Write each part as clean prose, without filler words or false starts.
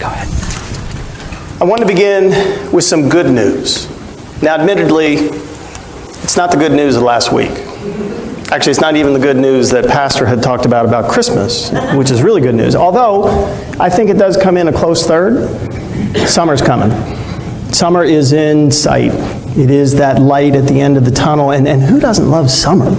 Go ahead. I want to begin with some good news. Now, admittedly, it's not the good news of last week. Actually, it's not even the good news that Pastor had talked about Christmas, which is really good news. Although, I think it does come in a close third. Summer's coming. Summer is in sight. It is that light at the end of the tunnel. And who doesn't love summer?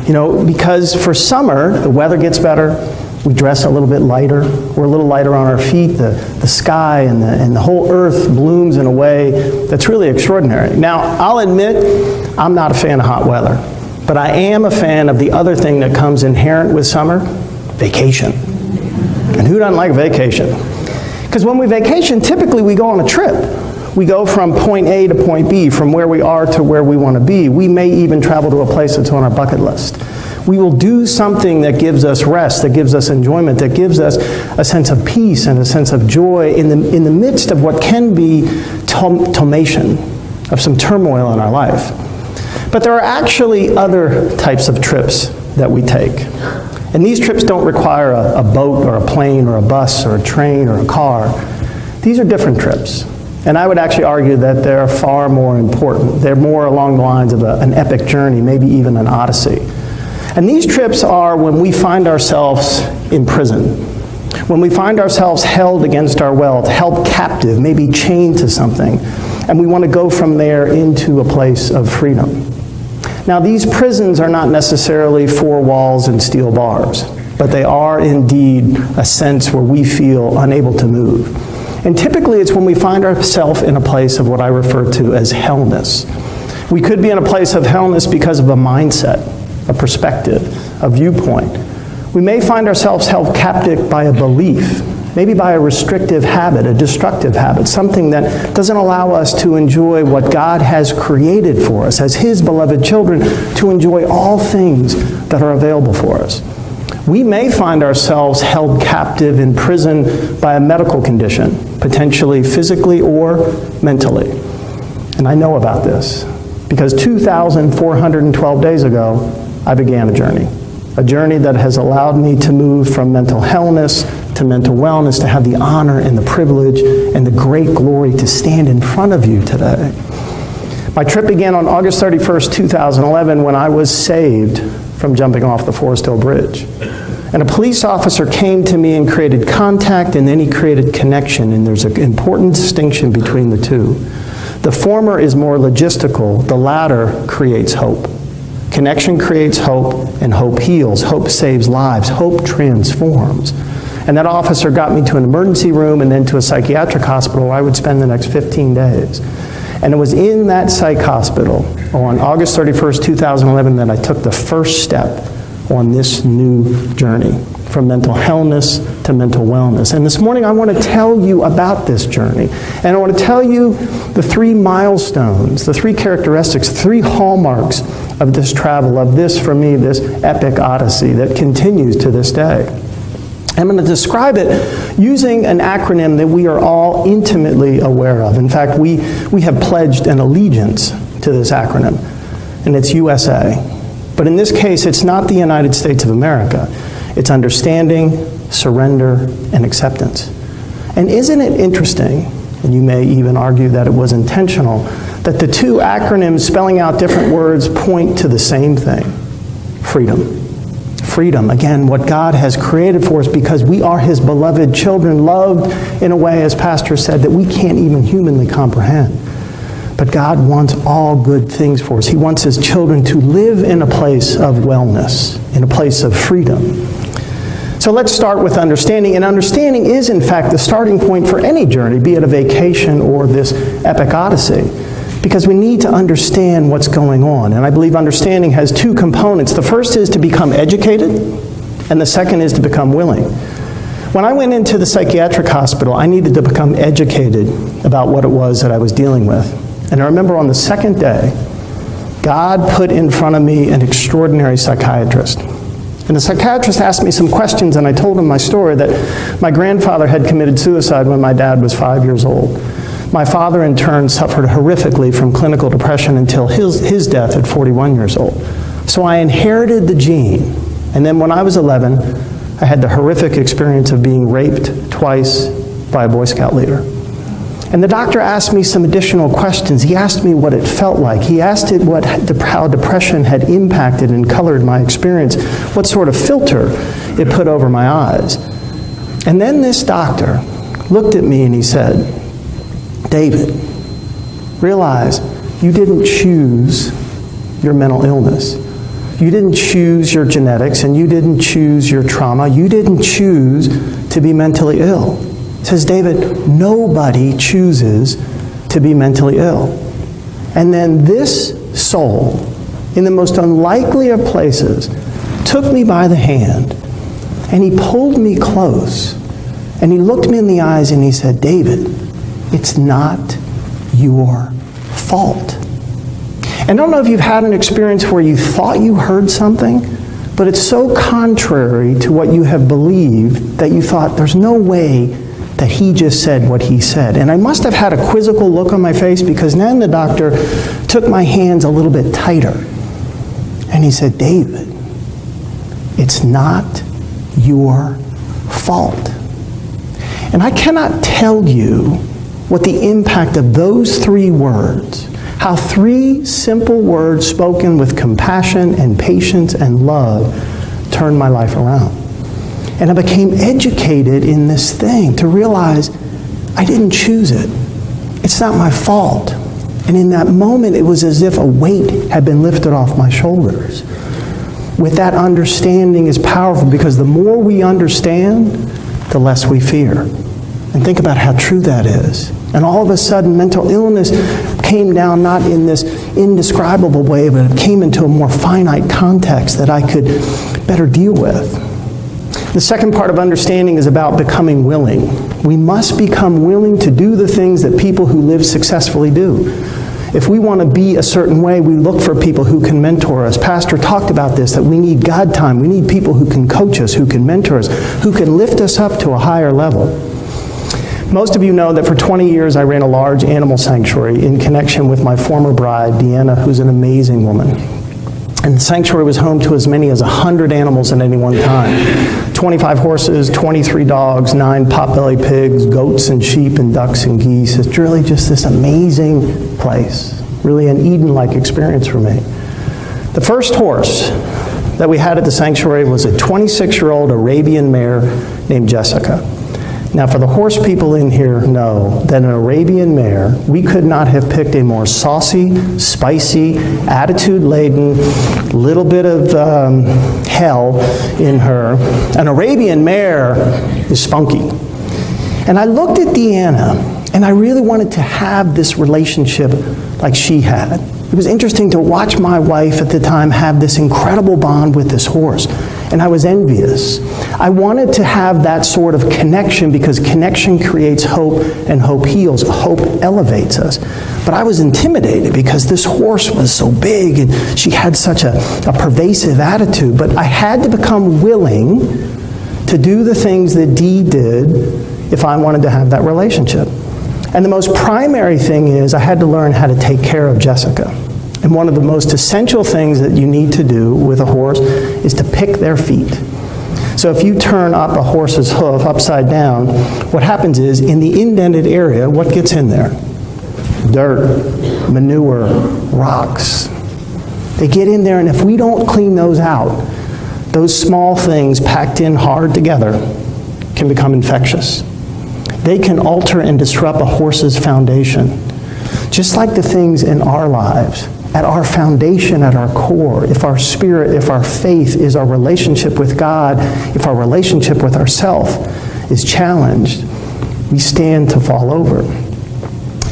You know, because for summer, the weather gets better. We dress a little bit lighter. We're a little lighter on our feet. The sky and the whole earth blooms in a way that's really extraordinary. Now, I'll admit, I'm not a fan of hot weather. But I am a fan of the other thing that comes inherent with summer, vacation. And who doesn't like vacation? Because when we vacation, typically we go on a trip. We go from point A to point B, from where we are to where we want to be. We may even travel to a place that's on our bucket list. We will do something that gives us rest, that gives us enjoyment, that gives us a sense of peace and a sense of joy in the midst of what can be tumultuation, of some turmoil in our life. But there are actually other types of trips that we take. And these trips don't require a boat or a plane or a bus or a train or a car. These are different trips. And I would actually argue that they're far more important. They're more along the lines of an epic journey, maybe even an odyssey. And these trips are when we find ourselves in prison, when we find ourselves held against our will, held captive, maybe chained to something, and we want to go from there into a place of freedom. Now, these prisons are not necessarily four walls and steel bars, but they are indeed a sense where we feel unable to move. And typically it's when we find ourselves in a place of what I refer to as hellness. We could be in a place of hellness because of a mindset, a perspective, a viewpoint. We may find ourselves held captive by a belief, maybe by a restrictive habit, a destructive habit, something that doesn't allow us to enjoy what God has created for us as His beloved children, to enjoy all things that are available for us. We may find ourselves held captive in prison by a medical condition, potentially physically or mentally. And I know about this because 2,412 days ago, I began a journey that has allowed me to move from mental hellness to mental wellness, to have the honor and the privilege and the great glory to stand in front of you today. My trip began on August 31st, 2011, when I was saved from jumping off the Forest Hill Bridge. And a police officer came to me and created contact, and then he created connection, and there's an important distinction between the two. The former is more logistical, the latter creates hope. Connection creates hope, and hope heals. Hope saves lives. Hope transforms. And that officer got me to an emergency room and then to a psychiatric hospital where I would spend the next 15 days. And it was in that psych hospital on August 31st, 2011 that I took the first step on this new journey from mental hellness to mental wellness. And this morning I want to tell you about this journey. And I want to tell you the three milestones, the three characteristics, the three hallmarks of this travel, of this, for me, this epic odyssey that continues to this day. I'm going to describe it using an acronym that we are all intimately aware of. In fact, we have pledged an allegiance to this acronym, and it's USA. But in this case, it's not the United States of America. It's understanding, surrender, and acceptance. And isn't it interesting, and you may even argue that it was intentional, that the two acronyms spelling out different words point to the same thing: freedom. Freedom, again, what God has created for us because we are His beloved children, loved in a way, as Pastor said, that we can't even humanly comprehend. But God wants all good things for us. He wants His children to live in a place of wellness, in a place of freedom. So let's start with understanding. And understanding is, in fact, the starting point for any journey, be it a vacation or this epic odyssey. Because we need to understand what's going on. And I believe understanding has two components. The first is to become educated, and the second is to become willing. When I went into the psychiatric hospital, I needed to become educated about what it was that I was dealing with. And I remember on the second day, God put in front of me an extraordinary psychiatrist. And the psychiatrist asked me some questions, and I told him my story, that my grandfather had committed suicide when my dad was 5 years old. My father, in turn, suffered horrifically from clinical depression until his death at 41 years old. So I inherited the gene. And then when I was 11, I had the horrific experience of being raped twice by a Boy Scout leader. And the doctor asked me some additional questions. He asked me what it felt like. He asked it how depression had impacted and colored my experience, what sort of filter it put over my eyes. And then this doctor looked at me and he said, David, realize you didn't choose your mental illness. You didn't choose your genetics, and you didn't choose your trauma. You didn't choose to be mentally ill. He says, David, nobody chooses to be mentally ill. And then this soul, in the most unlikely of places, took me by the hand, and he pulled me close, and he looked me in the eyes, and he said, David, it's not your fault. And I don't know if you've had an experience where you thought you heard something, but it's so contrary to what you have believed that you thought, there's no way that he just said what he said. And I must have had a quizzical look on my face, because then the doctor took my hands a little bit tighter. And he said, David, it's not your fault. And I cannot tell you what the impact of those 3 words, how 3 simple words spoken with compassion and patience and love, turned my life around. And I became educated in this thing to realize I didn't choose it. It's not my fault. And in that moment, it was as if a weight had been lifted off my shoulders. With that understanding is powerful, because the more we understand, the less we fear. And think about how true that is. And all of a sudden, mental illness came down not in this indescribable way, but it came into a more finite context that I could better deal with. The second part of understanding is about becoming willing. We must become willing to do the things that people who live successfully do. If we want to be a certain way, we look for people who can mentor us. Pastor talked about this, that we need God time. We need people who can coach us, who can mentor us, who can lift us up to a higher level. Most of you know that for 20 years I ran a large animal sanctuary in connection with my former bride, Deanna, who's an amazing woman. And the sanctuary was home to as many as 100 animals at any one time. 25 horses, 23 dogs, 9 potbelly pigs, goats and sheep and ducks and geese. It's really just this amazing place. Really an Eden-like experience for me. The first horse that we had at the sanctuary was a 26-year-old Arabian mare named Jessica. Now, for the horse people in here know that an Arabian mare, we could not have picked a more saucy, spicy, attitude-laden, little bit of hell in her. An Arabian mare is spunky. And I looked at Deanna, and I really wanted to have this relationship like she had. It was interesting to watch my wife at the time have this incredible bond with this horse. And I was envious. I wanted to have that sort of connection, because connection creates hope, and hope heals. Hope elevates us. But I was intimidated because this horse was so big and she had such a pervasive attitude. But I had to become willing to do the things that Dee did if I wanted to have that relationship. And the most primary thing is I had to learn how to take care of Jessica. And one of the most essential things that you need to do with a horse is to pick their feet. So if you turn up a horse's hoof upside down, what happens is in the indented area, what gets in there? Dirt, manure, rocks. They get in there, and if we don't clean those out, those small things packed in hard together can become infectious. They can alter and disrupt a horse's foundation. Just like the things in our lives, at our foundation, at our core, if our spirit, if our faith is our relationship with God, if our relationship with ourself is challenged, we stand to fall over.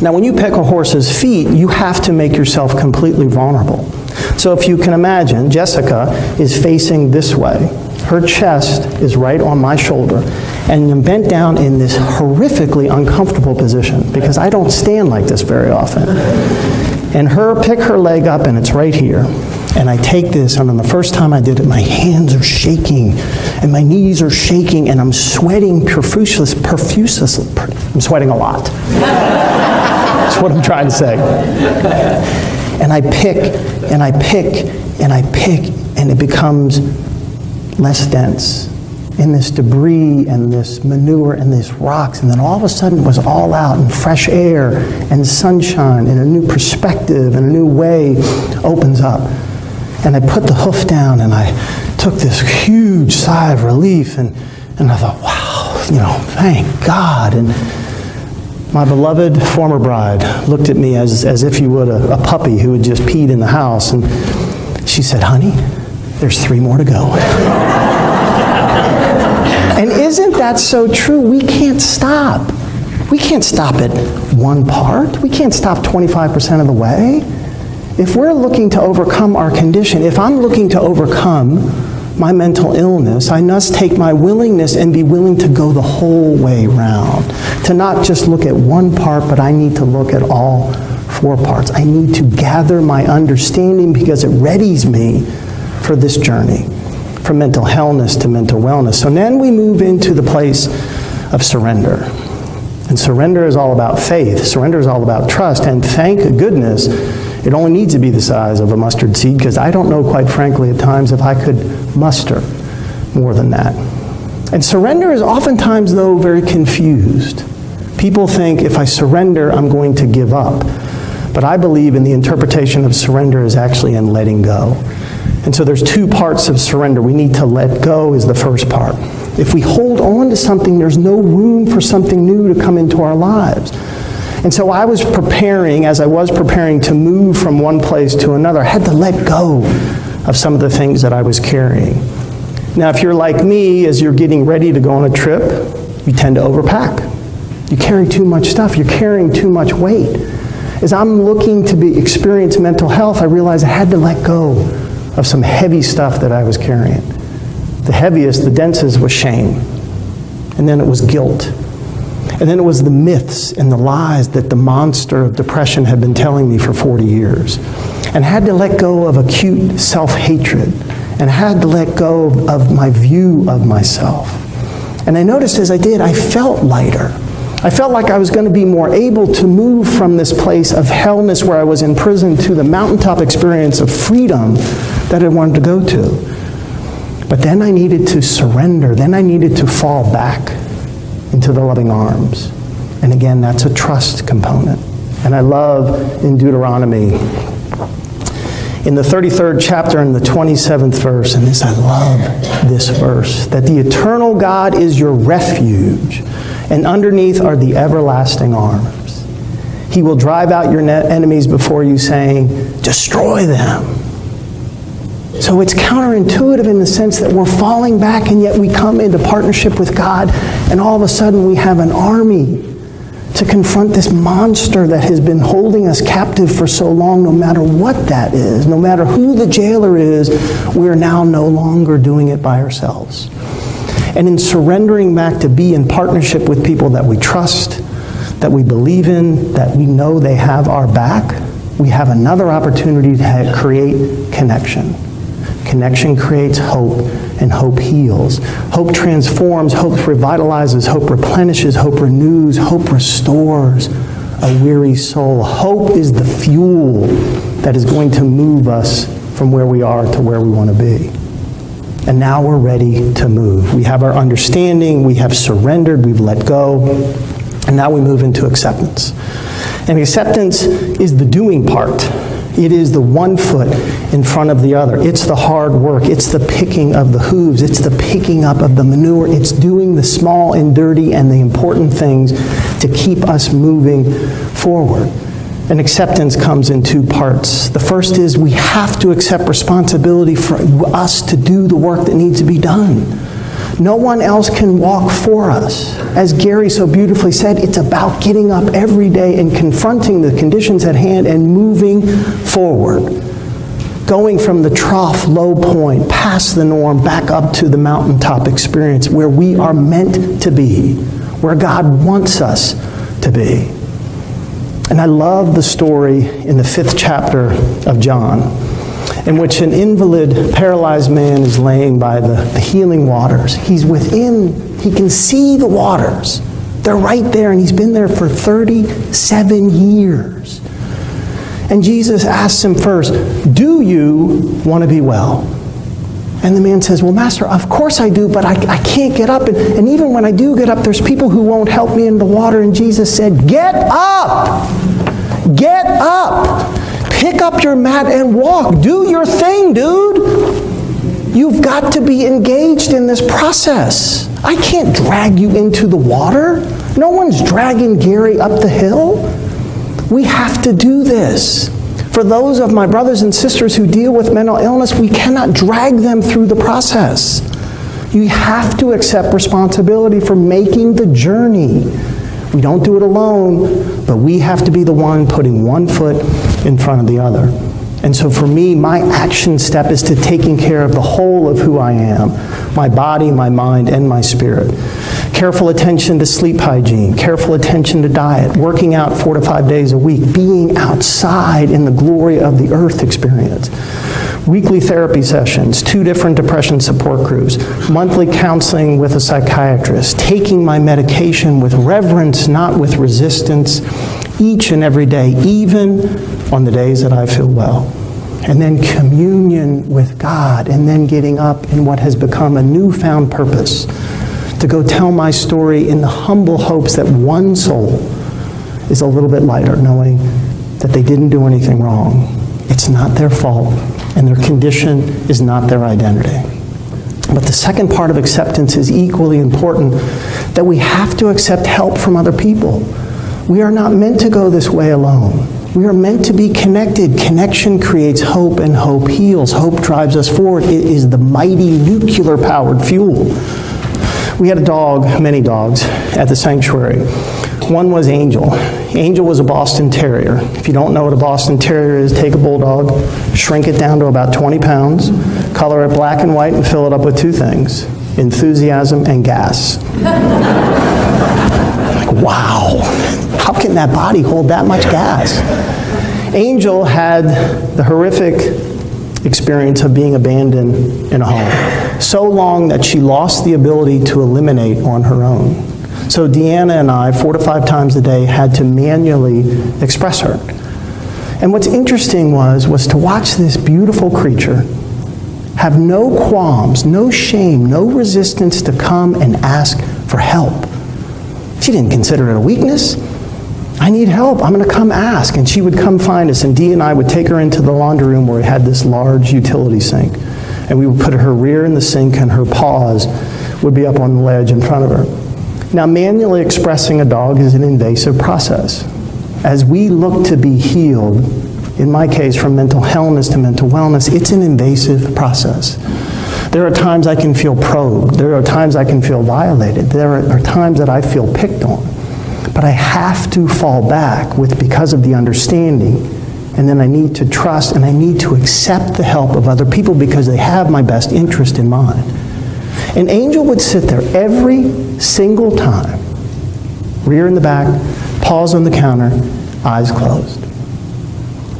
Now, when you pick a horse's feet, you have to make yourself completely vulnerable. So if you can imagine, Jessica is facing this way. Her chest is right on my shoulder, and I'm bent down in this horrifically uncomfortable position, because I don't stand like this very often. And pick her leg up, and it's right here. And I take this, and on the first time I did it, my hands are shaking, and my knees are shaking, and I'm sweating profusely. I'm sweating a lot. That's what I'm trying to say. And I pick, and I pick, and I pick, and it becomes less dense in this debris and this manure and these rocks, and then all of a sudden it was all out, and fresh air and sunshine and a new perspective and a new way opens up. And I put the hoof down and I took this huge sigh of relief, and I thought, wow, thank God. And my beloved former bride looked at me as if you would a puppy who had just peed in the house, and she said, honey, there's 3 more to go. And isn't that so true? We can't stop. We can't stop at one part. We can't stop 25% of the way. If we're looking to overcome our condition, if I'm looking to overcome my mental illness, I must take my willingness and be willing to go the whole way round. To not just look at one part, but I need to look at all 4 parts. I need to gather my understanding because it readies me for this journey, from mental healthness to mental wellness. So then we move into the place of surrender. And surrender is all about faith. Surrender is all about trust. And thank goodness it only needs to be the size of a mustard seed, because I don't know, quite frankly, at times if I could muster more than that. And surrender is oftentimes, though, very confused. People think if I surrender, I'm going to give up. But I believe in the interpretation of surrender is actually in letting go. And so there's 2 parts of surrender. We need to let go is the first part. If we hold on to something, there's no room for something new to come into our lives. And so as I was preparing to move from one place to another, I had to let go of some of the things that I was carrying. Now, if you're like me, as you're getting ready to go on a trip, you tend to overpack. You carry too much stuff. You're carrying too much weight. As I'm looking to experience mental health, I realized I had to let go of some heavy stuff that I was carrying. The heaviest, the densest was shame. And then it was guilt. And then it was the myths and the lies that the monster of depression had been telling me for 40 years. And I had to let go of acute self-hatred. And I had to let go of my view of myself. And I noticed as I did, I felt lighter. I felt like I was going to be more able to move from this place of hellness where I was in prison to the mountaintop experience of freedom that I wanted to go to. But then I needed to surrender. Then I needed to fall back into the loving arms. And again, that's a trust component. And I love in Deuteronomy, in the 33rd chapter and the 27th verse, and I love this verse, that the eternal God is your refuge, and underneath are the everlasting arms. He will drive out your enemies before you, saying, destroy them. So it's counterintuitive in the sense that we're falling back, and yet we come into partnership with God, and all of a sudden we have an army to confront this monster that has been holding us captive for so long. No matter what that is, no matter who the jailer is, we're now no longer doing it by ourselves. And in surrendering back to be in partnership with people that we trust, that we believe in, that we know they have our back, we have another opportunity to create connection. Connection creates hope, and hope heals. Hope transforms, hope revitalizes, hope replenishes, hope renews, hope restores a weary soul. Hope is the fuel that is going to move us from where we are to where we want to be. And now we're ready to move. We have our understanding, we have surrendered, we've let go, and now we move into acceptance. And acceptance is the doing part. It is the one foot in front of the other. It's the hard work. It's the picking of the hooves. It's the picking up of the manure. It's doing the small and dirty and the important things to keep us moving forward. And acceptance comes in 2 parts. The first is we have to accept responsibility for us to do the work that needs to be done. No one else can walk for us. As Gary so beautifully said, it's about getting up every day and confronting the conditions at hand and moving forward. Going from the trough, low point, past the norm, back up to the mountaintop experience where we are meant to be, where God wants us to be. And I love the story in the 5th chapter of John, in which an invalid, paralyzed man is laying by the healing waters. He's within, he can see the waters. They're right there, and he's been there for 37 years. And Jesus asks him first, do you want to be well? And the man says, well, Master, of course I do, but I can't get up. And even when I do get up, there's people who won't help me in the water. And Jesus said, get up! Get up! Pick up your mat and walk. Do your thing, dude. You've got to be engaged in this process. I can't drag you into the water. No one's dragging Gary up the hill. We have to do this. For those of my brothers and sisters who deal with mental illness, we cannot drag them through the process. You have to accept responsibility for making the journey. We don't do it alone, but we have to be the one putting one foot in front of the other. And so for me, my action step is to taking care of the whole of who I am, my body, my mind, and my spirit. Careful attention to sleep hygiene, careful attention to diet, working out 4 to 5 days a week, being outside in the glory of the earth experience. Weekly therapy sessions, 2 different depression support groups, monthly counseling with a psychiatrist, taking my medication with reverence, not with resistance, each and every day, even on the days that I feel well. And then communion with God, and then getting up in what has become a newfound purpose, to go tell my story in the humble hopes that one soul is a little bit lighter, knowing that they didn't do anything wrong. It's not their fault, and their condition is not their identity. But the second part of acceptance is equally important, that we have to accept help from other people. We are not meant to go this way alone. We are meant to be connected. Connection creates hope, and hope heals. Hope drives us forward. It is the mighty nuclear-powered fuel. We had a dog, many dogs, at the sanctuary. One was Angel. Angel was a Boston Terrier. If you don't know what a Boston Terrier is, take a bulldog, shrink it down to about 20 pounds, color it black and white, and fill it up with 2 things, enthusiasm and gas. Like, wow, how can that body hold that much gas? Angel had the horrific experience of being abandoned in a home, so long that she lost the ability to eliminate on her own. So Deanna and I, 4 to 5 times a day, had to manually express her. And what's interesting was to watch this beautiful creature have no qualms, no shame, no resistance to come and ask for help. She didn't consider it a weakness. I need help. I'm going to come ask. And she would come find us, and Dee and I would take her into the laundry room where we had this large utility sink. And we would put her rear in the sink, and her paws would be up on the ledge in front of her. Now, manually expressing a dog is an invasive process. As we look to be healed, in my case, from mental illness to mental wellness, it's an invasive process. There are times I can feel probed. There are times I can feel violated. There are times that I feel picked on. But I have to fall back because of the understanding, and then I need to trust, and I need to accept the help of other people because they have my best interest in mind. And Angel would sit there every single time, rear in the back, paws on the counter, eyes closed.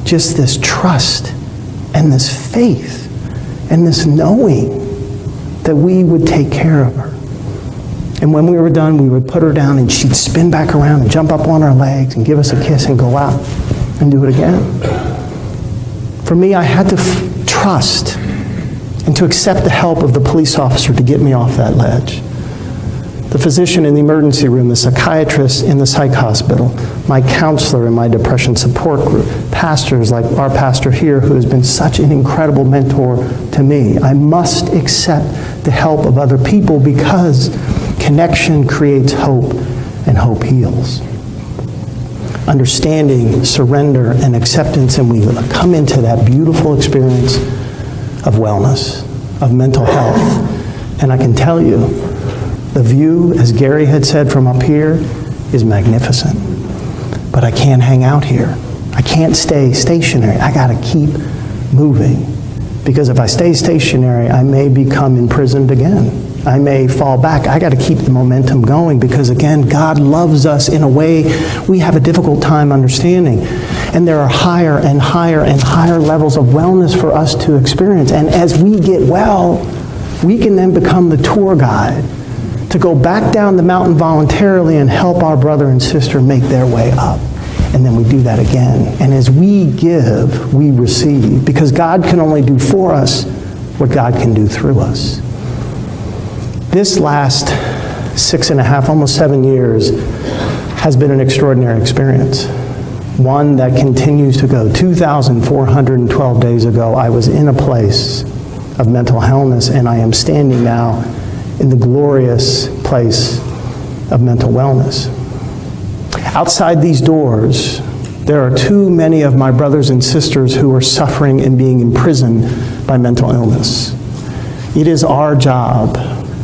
Just this trust and this faith and this knowing that we would take care of her. And when we were done, we would put her down, and she'd spin back around and jump up on our legs and give us a kiss and go out and do it again. For me, I had to trust and to accept the help of the police officer to get me off that ledge. The physician in the emergency room, the psychiatrist in the psych hospital, my counselor in my depression support group, pastors like our pastor here who has been such an incredible mentor to me. I must accept the help of other people because connection creates hope, and hope heals. Understanding, surrender, and acceptance, and we come into that beautiful experience of wellness, of mental health. And I can tell you, the view, as Gary had said from up here, is magnificent. But I can't hang out here. I can't stay stationary. I got to keep moving. Because if I stay stationary, I may become imprisoned again. I may fall back. I got to keep the momentum going because, again, God loves us in a way we have a difficult time understanding. And there are higher and higher and higher levels of wellness for us to experience. And as we get well, we can then become the tour guide to go back down the mountain voluntarily and help our brother and sister make their way up. And then we do that again. And as we give, we receive. Because God can only do for us what God can do through us. This last 6.5, almost 7 years, has been an extraordinary experience. One that continues to go. 2,412 days ago, I was in a place of mental illness, and I am standing now in the glorious place of mental wellness. Outside these doors, there are too many of my brothers and sisters who are suffering and being imprisoned by mental illness. It is our job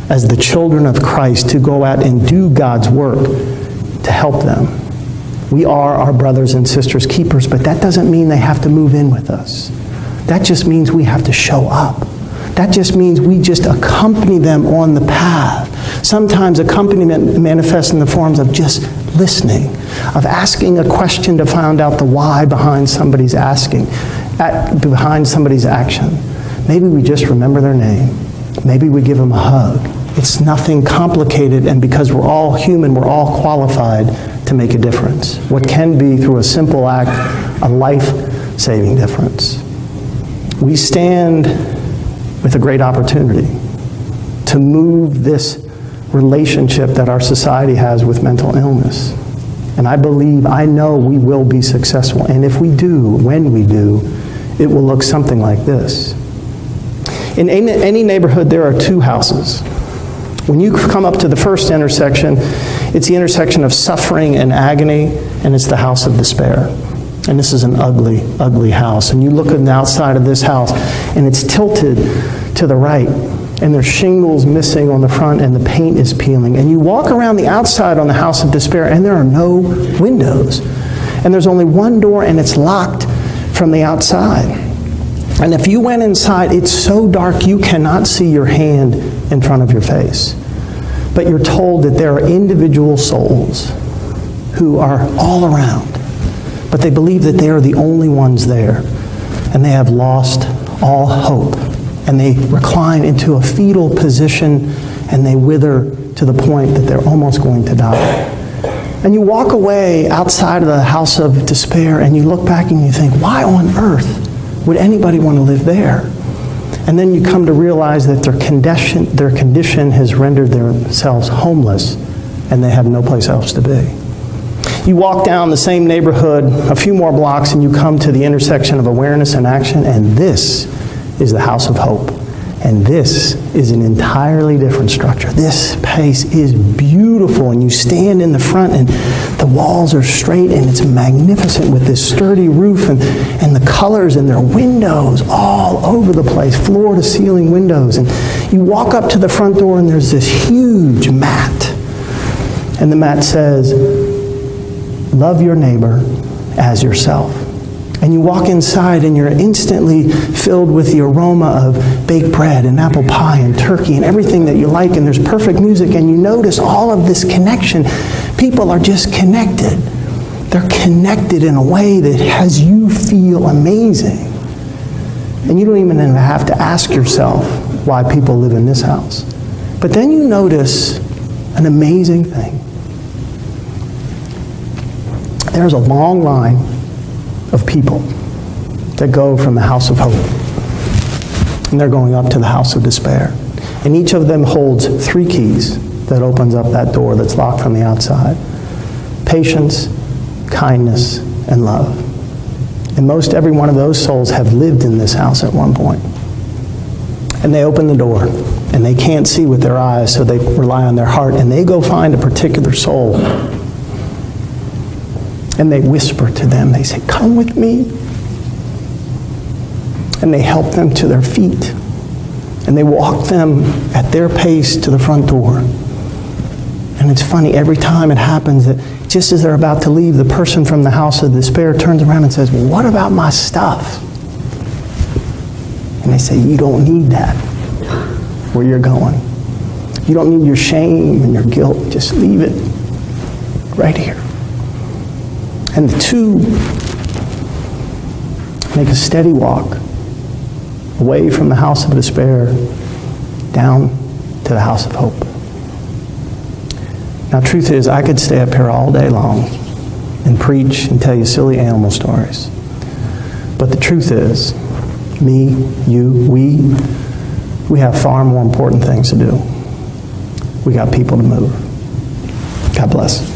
as the children of Christ to go out and do God's work to help them. We are our brothers and sisters' keepers, but that doesn't mean they have to move in with us. That just means we have to show up. That just means we just accompany them on the path. Sometimes accompaniment manifests in the forms of just listening, of asking a question to find out the why behind somebody's behind somebody's action. Maybe we just remember their name. Maybe we give them a hug. It's nothing complicated, and because we're all human, we're all qualified to make a difference. What can be, through a simple act, a life-saving difference. We stand with a great opportunity to move this relationship that our society has with mental illness. And I know we will be successful. And if we do, when we do, it will look something like this. In any neighborhood, there are two houses. When you come up to the first intersection, it's the intersection of suffering and agony, and it's the house of despair. And this is an ugly, ugly house. And you look on the outside of this house, and it's tilted to the right. And there's shingles missing on the front, and the paint is peeling. And you walk around the outside on the house of despair, and there are no windows. And there's only one door, and it's locked from the outside. And if you went inside, it's so dark you cannot see your hand in front of your face. But you're told that there are individual souls who are all around, but they believe that they are the only ones there, and they have lost all hope. And they recline into a fetal position, and they wither to the point that they're almost going to die. And you walk away outside of the house of despair, and you look back and you think, why on earth would anybody want to live there? And then you come to realize that their condition has rendered themselves homeless, and they have no place else to be. You walk down the same neighborhood a few more blocks, and you come to the intersection of awareness and action, and this is the house of hope. And this is an entirely different structure. This place is beautiful, and you stand in the front, and the walls are straight, and it's magnificent with this sturdy roof, and the colors, and there are windows all over the place, floor to ceiling windows. And you walk up to the front door, and there's this huge mat. And the mat says, love your neighbor as yourself. And you walk inside, and you're instantly filled with the aroma of baked bread and apple pie and turkey and everything that you like, and there's perfect music, and you notice all of this connection. People are just connected. They're connected in a way that has you feel amazing. And you don't even have to ask yourself why people live in this house. But then you notice an amazing thing. There's a long line of people that go from the house of hope, and they're going up to the house of despair. And each of them holds 3 keys that opens up that door that's locked from the outside. Patience, kindness, and love. And most every one of those souls have lived in this house at one point. And they open the door, and they can't see with their eyes, so they rely on their heart, and they go find a particular soul. And they whisper to them, they say, come with me. And they help them to their feet. And they walk them at their pace to the front door. And it's funny, every time it happens, that just as they're about to leave, the person from the house of despair turns around and says, well, what about my stuff? And they say, you don't need that where you're going. You don't need your shame and your guilt. Just leave it right here. And the two make a steady walk away from the house of despair down to the house of hope. Now, truth is, I could stay up here all day long and preach and tell you silly animal stories. But the truth is, me, you, we We have far more important things to do. We got people to move. God bless.